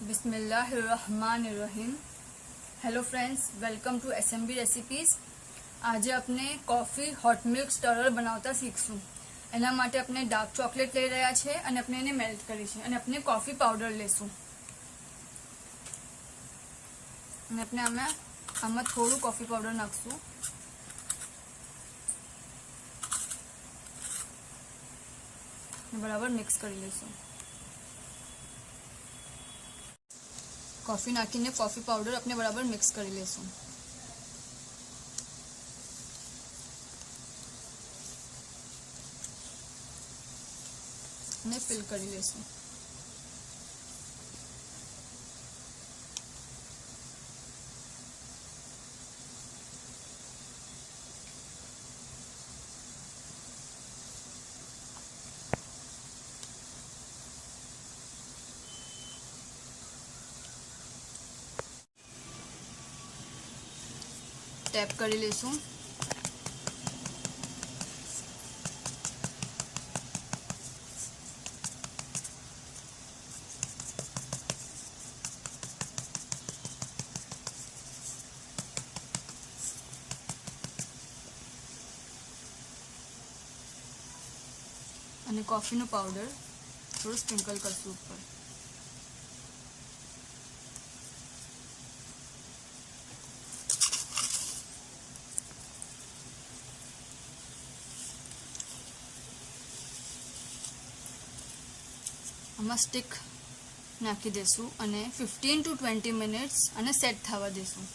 बिस्मिल्लाहिर्रहमानिर्रहीम। Hello friends, welcome to SMB recipes. आज अपने कॉफी हॉट मिल्क स्टरर बनावता शीखशुं। एना माटे अपने डार्क चॉकलेट लई रह्या छे अने अपने एने मेल्ट करी छे अने अपने कॉफी पाउडर लेशुं अने अपने आमां थोड़ुं कॉफी पाउडर नाखशुं। बराबर मिक्स करी लेशुं। कॉफी नाखीने कॉफी पाउडर अपने बराबर मिक्स करी लेशुं। ने फिल करी लेशुं। टैप करी लेशुं। અને કોફીનો પાવડર થોડું સ્પ્રિંકલ કરશું ઉપર। આમાં સ્ટિક નાખી દેશું અને 15 to 20 મિનિટ્સ અને સેટ થવા દેશું।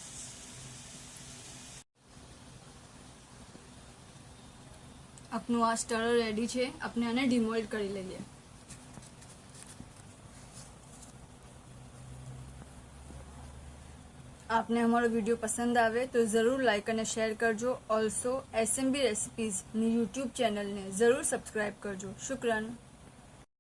अपनों आ स्टरर रेडी है। अपने आने डिमोल्ड कर लीजिए। आपने हमारा वीडियो पसंद आवे तो जरूर लाइक और शेयर करजो। ऑल्सो SMB रेसिपीज नी यूट्यूब चैनल ने जरूर सब्सक्राइब करजो। शुक्रान।